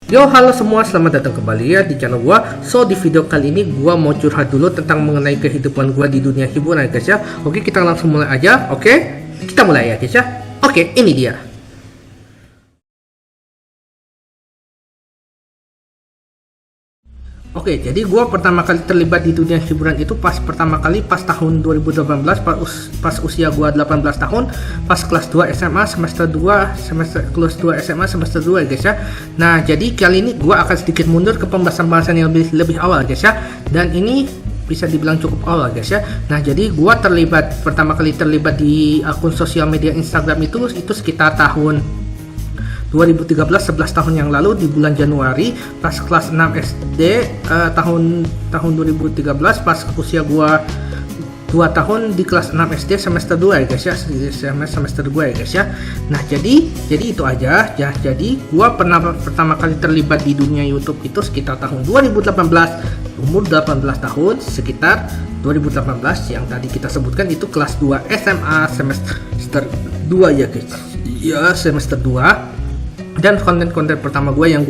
Yo, halo semua, selamat datang kembali ya di channel gua. So, di video kali ini gua mau curhat dulu tentang mengenai kehidupan gua di dunia hiburan guys ya. Oke, kita langsung mulai aja. Oke, kita mulai ya guys ya. Oke, ini dia. Oke, jadi gua pertama kali terlibat di dunia hiburan itu pas tahun 2018 pas usia gua 18 tahun, pas kelas 2 SMA semester kelas 2 SMA semester 2 ya guys ya. Nah, jadi kali ini gua akan sedikit mundur ke pembahasan yang lebih awal guys ya. Dan ini bisa dibilang cukup awal guys ya. Nah, jadi gua pertama kali terlibat di akun sosial media Instagram itu sekitar tahun 2013, 11 tahun yang lalu di bulan Januari pas kelas 6 SD, tahun 2013 pas usia gua 2 tahun di kelas 6 SD semester 2 ya guys ya, semester 2 ya guys ya. Nah, jadi itu aja ya. Jadi gua pertama kali terlibat di dunia YouTube itu sekitar tahun 2018, umur 18 tahun, sekitar 2018 yang tadi kita sebutkan itu kelas 2 SMA semester 2 ya guys. Ya, semester 2. Dan konten-konten pertama gue yang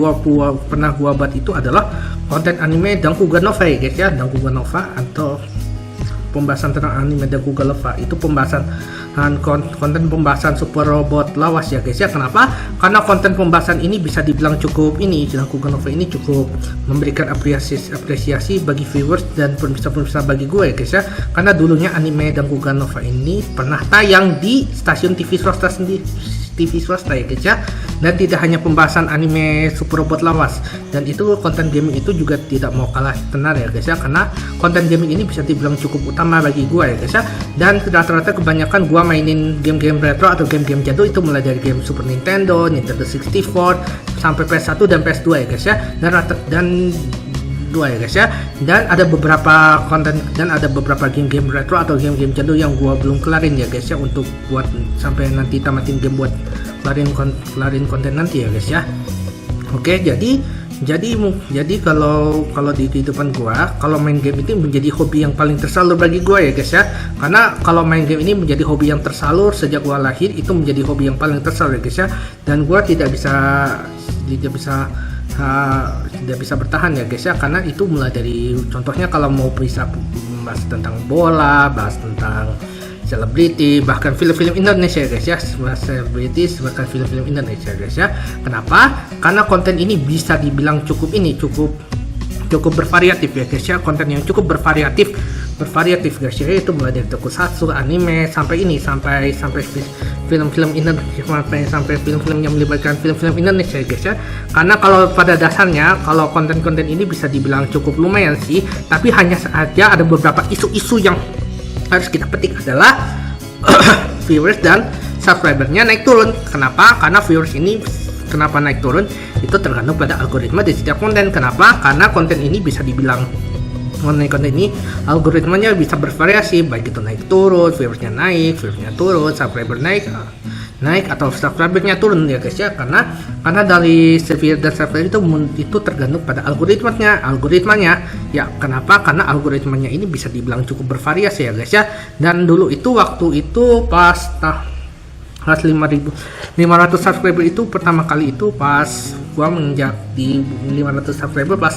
pernah gue buat itu adalah konten anime Dankugan Nova ya guys ya. Dankugan Nova atau pembahasan tentang anime Dankugan Nova itu konten pembahasan super robot lawas ya guys ya. Kenapa? Karena konten pembahasan ini bisa dibilang cukup Dankugan Nova ini cukup memberikan apresiasi bagi viewers dan pemirsa bagi gue ya guys ya. Karena dulunya anime Dankugan Nova ini pernah tayang di stasiun TV swasta ya guys ya. Dan tidak hanya pembahasan anime super robot lawas, dan itu konten gaming itu juga tidak mau kalah tenar ya guys ya, karena konten gaming ini bisa dibilang cukup utama bagi gua ya guys ya. Dan rata-rata kebanyakan gua mainin game-game retro atau game-game jadul itu mulai dari game Super Nintendo 64 sampai PS1 dan PS2 ya guys ya. Dan ya guys ya. Dan ada beberapa game-game retro atau game-game jadul yang gua belum kelarin ya guys ya, untuk buat sampai nanti tamatin game buat kelarin konten nanti ya guys ya. Oke, jadi kalau di kehidupan gua, kalau main game itu menjadi hobi yang paling tersalur bagi gua ya guys ya. Karena kalau main game ini menjadi hobi yang tersalur sejak gua lahir, itu menjadi hobi yang paling tersalur ya guys ya. Dan gua tidak bisa bertahan ya guys ya, karena itu mulai dari contohnya kalau mau bisa bahas tentang bola, bahas tentang selebriti, bahkan film-film Indonesia ya guys ya, selebritis, bahkan film-film Indonesia guys ya. Kenapa? Karena konten ini bisa dibilang cukup bervariatif ya guys ya. Konten yang cukup bervariatif guys ya, itu mulai dari tokusatsu, anime, sampai film-film Indonesia, sampai film-film yang melibatkan film-film Indonesia ya guys ya. Karena kalau pada dasarnya kalau konten-konten ini bisa dibilang cukup lumayan sih, tapi hanya saja ada beberapa isu-isu yang harus kita petik adalah viewers dan subscribernya naik turun. Kenapa? Karena viewers ini kenapa naik turun itu tergantung pada algoritma di setiap konten. Kenapa? Karena konten ini bisa dibilang konten ini algoritmanya bisa bervariasi, baik itu naik turun, viewersnya turun, subscriber naik atau subscribernya turun ya guys ya. Karena dari viewer dan subscriber itu tergantung pada algoritmanya ya. Kenapa? Karena algoritmanya ini bisa dibilang cukup bervariasi ya guys ya. Dan dulu itu waktu itu pas 500 subscriber itu pertama kali itu pas gua menginjak di 500 subscriber pas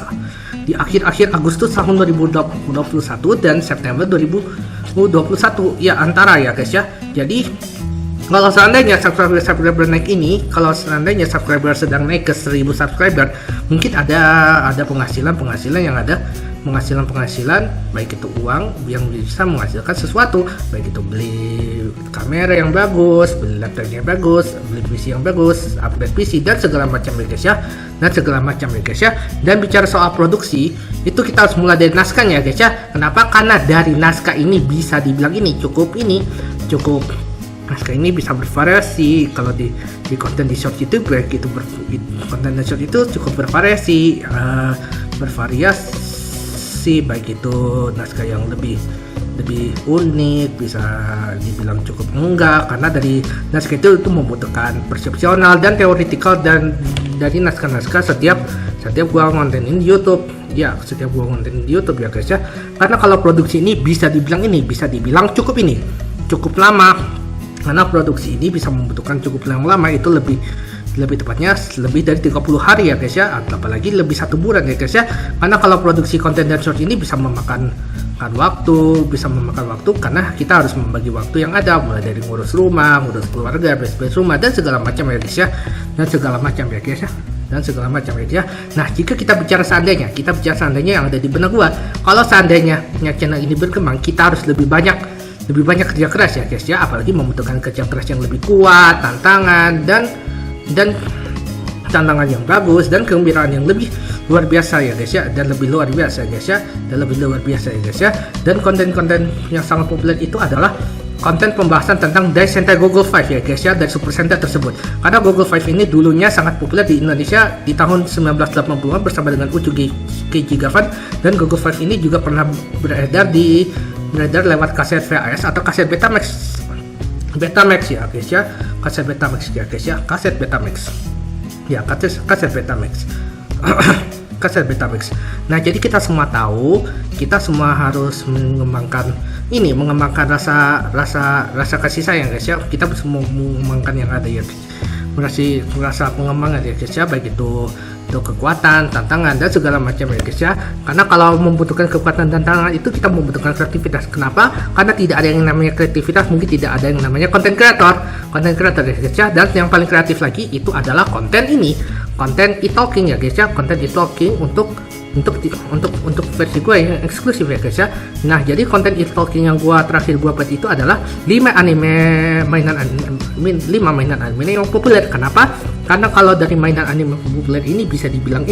di akhir Agustus tahun 2021 dan September 2021 ya, antara ya guys ya. Jadi kalau seandainya subscriber naik ini, kalau seandainya subscriber sedang naik ke 1000 subscriber, mungkin ada penghasilan yang ada penghasilan baik itu uang yang bisa menghasilkan sesuatu, baik itu beli kamera yang bagus, beli laptop yang bagus, beli PC yang bagus, upgrade PC dan segala macam ya guys ya. Dan bicara soal produksi, itu kita harus mulai dari naskahnya ya guys ya. Kenapa? Karena dari naskah ini bisa dibilang naskah ini bisa bervariasi. Kalau di konten di short YouTube baik itu konten di short itu cukup bervariasi, baik itu naskah yang lebih unik, bisa dibilang cukup enggak, karena dari naskah itu membutuhkan persepsional dan teoretikal. Dan dari naskah-naskah setiap gua ngontenin di YouTube ya, ya guys ya. Karena kalau produksi ini bisa dibilang cukup lama, karena produksi ini bisa membutuhkan cukup lama, itu lebih lebih tepatnya lebih dari 30 hari ya guys ya, apalagi lebih 1 bulan ya guys ya, karena kalau produksi konten dan short ini bisa memakan waktu karena kita harus membagi waktu yang ada, mulai dari ngurus rumah, ngurus keluarga, beres-beres rumah dan segala macam ya guys ya, dan segala macam ya. Nah, jika kita bicara seandainya yang ada di benak gua, kalau seandainya channel ini berkembang, kita harus lebih banyak kerja keras ya guys ya, apalagi membutuhkan kerja keras yang lebih kuat, tantangan dan tantangan yang bagus dan kegembiraan yang lebih luar biasa ya guys ya, dan lebih luar biasa ya guys ya. Dan konten-konten yang sangat populer itu adalah konten pembahasan tentang Dice Sentai Google 5 ya guys ya, dari Super Sentai tersebut. Karena Google 5 ini dulunya sangat populer di Indonesia di tahun 1980-an bersama dengan Uchu Gigavan, dan Google 5 ini juga pernah beredar lewat kaset VHS atau kaset Betamax ya guys ya, kaset Betamax. Nah, jadi kita semua harus mengembangkan rasa kasih sayang guys ya. Kita semua mengembangkan yang ada ya, rasa pengembangan ya guys ya, baik itu kekuatan, tantangan dan segala macam ya guys ya. Karena kalau membutuhkan kekuatan dan tantangan itu kita membutuhkan kreativitas. Kenapa? Karena tidak ada yang namanya kreativitas, mungkin tidak ada yang namanya konten kreator ya guys ya. Dan yang paling kreatif lagi itu adalah konten e-talking ya guys ya, konten e-talking untuk versi gue yang eksklusif ya guys ya. Nah, jadi konten e-talking yang terakhir gue buat itu adalah 5 mainan anime yang populer. Kenapa? Karena kalau dari mainan anime populer ini bisa dibilang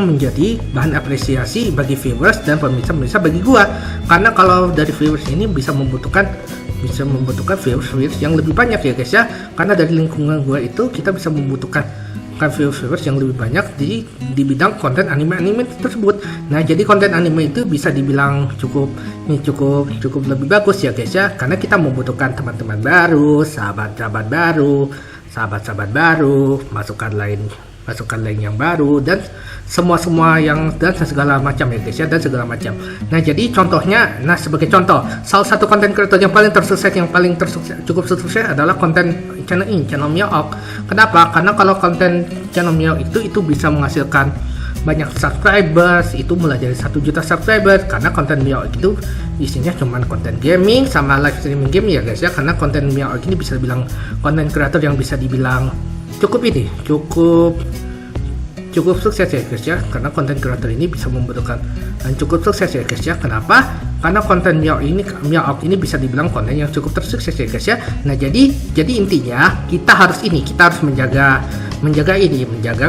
menjadi bahan apresiasi bagi viewers dan pemirsa bagi gua. Karena kalau dari viewers ini bisa membutuhkan viewers yang lebih banyak ya guys ya. Karena dari lingkungan gua itu kita bisa membutuhkan viewers yang lebih banyak di bidang konten anime tersebut. Nah, jadi konten anime itu bisa dibilang cukup lebih bagus ya guys ya, karena kita membutuhkan teman-teman baru, sahabat-sahabat baru, masukan lain yang baru dan semua yang dan segala macam ya guys ya, dan segala macam. Nah, jadi sebagai contoh, salah satu konten kreator yang paling cukup sukses adalah konten channel Miao. Kenapa? Karena kalau konten channel Miao itu bisa menghasilkan banyak subscribers, itu mulai dari 1 juta subscribers, karena konten Miao itu isinya cuman konten gaming sama live streaming game ya guys ya. Karena konten Miao ini bisa dibilang konten kreator yang bisa dibilang cukup sukses ya guys ya, karena konten kreator ini bisa membutuhkan dan cukup sukses ya guys ya. Kenapa? Karena konten Miao ini bisa dibilang konten yang cukup tersukses ya guys ya. Nah, jadi intinya kita harus menjaga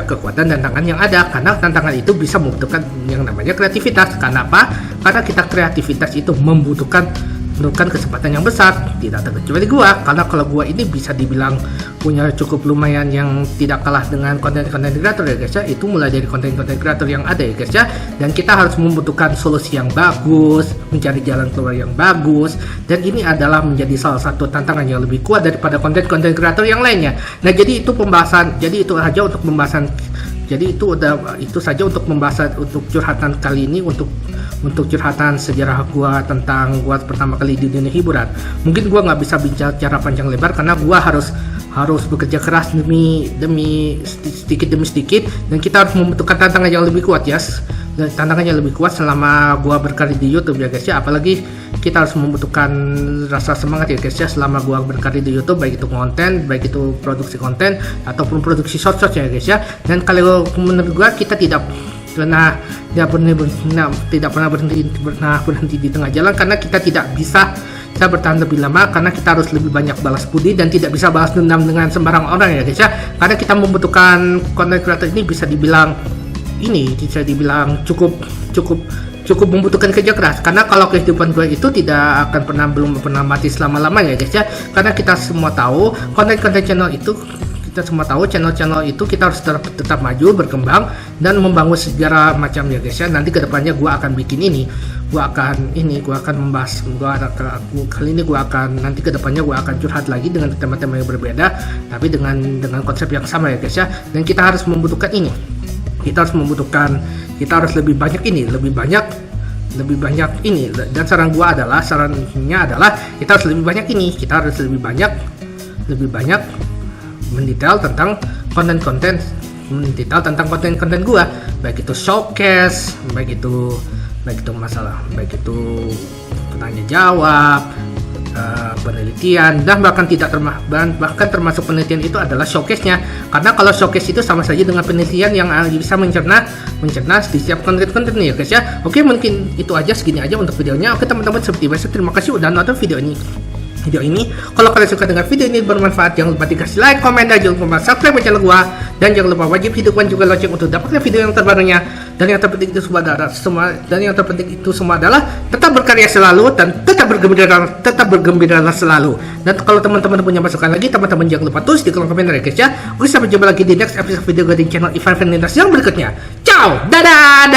kekuatan dan tantangan yang ada, karena tantangan itu bisa membutuhkan yang namanya kreativitas. Kenapa? Karena kreativitas itu membutuhkan kesempatan yang besar, tidak terkecuali gua. Karena kalau gua ini bisa dibilang punya cukup lumayan yang tidak kalah dengan konten-konten kreator ya guys ya, itu mulai dari konten-konten kreator yang ada ya guys ya. Dan kita harus membutuhkan solusi yang bagus, mencari jalan keluar yang bagus, dan ini adalah menjadi salah satu tantangan yang lebih kuat daripada konten-konten kreator yang lainnya. Nah, jadi itu saja untuk pembahasan untuk curhatan kali ini, untuk curhatan sejarah gua tentang gua pertama kali di dunia hiburan. Mungkin gua nggak bisa bicara panjang lebar karena gua harus bekerja keras demi sedikit demi sedikit, dan kita harus membutuhkan tantangan yang lebih kuat ya. Tantangannya lebih kuat selama gua berkarya di YouTube ya guys ya. Apalagi kita harus membutuhkan rasa semangat ya guys ya selama gua berkarya di YouTube, baik itu konten, baik itu produksi konten ataupun produksi short ya guys ya. Dan kalau menurut gua kita tidak pernah berhenti di tengah jalan, karena kita tidak bisa bertahan lebih lama, karena kita harus lebih banyak balas budi dan tidak bisa balas dendam dengan sembarang orang ya guys ya. Karena kita membutuhkan konten kreator ini bisa dibilang cukup membutuhkan kerja keras, karena kalau kehidupan gue itu belum pernah mati selama-lamanya guys ya. Karena kita semua tahu konten-konten channel itu channel itu kita harus tetap maju, berkembang dan membangun segala macam ya guys ya. Nanti kedepannya gue akan bikin nanti kedepannya gue akan curhat lagi dengan tema-tema yang berbeda, tapi dengan konsep yang sama ya guys ya. Dan kita harus membutuhkan kita harus lebih banyak ini, dan sarannya adalah kita harus lebih banyak mendetail tentang konten-konten gua, baik itu showcase, baik itu masalah, baik itu tanya jawab, penelitian, dan bahkan termasuk penelitian itu adalah showcase-nya, karena kalau showcase itu sama saja dengan penelitian yang bisa mencerna di setiap konten-konten ya guys ya. Oke, mungkin itu aja, segini aja untuk videonya. Oke teman-teman, seperti biasa terima kasih udah nonton video ini. Kalau kalian suka dengan video ini bermanfaat, jangan lupa dikasih like, komen, dan jangan lupa subscribe channel gua, dan jangan lupa wajib hidupkan juga lonceng untuk dapatkan video yang terbarunya. Dan yang terpenting itu semua adalah tetap berkarya selalu dan tetap bergembira selalu. Dan kalau teman-teman punya masukan lagi, teman-teman jangan lupa tulis di kolom komentar ya guys ya. Oke, sampai jumpa lagi di next episode video gue di channel Ivan Fernandes yang berikutnya. Ciao, dadah.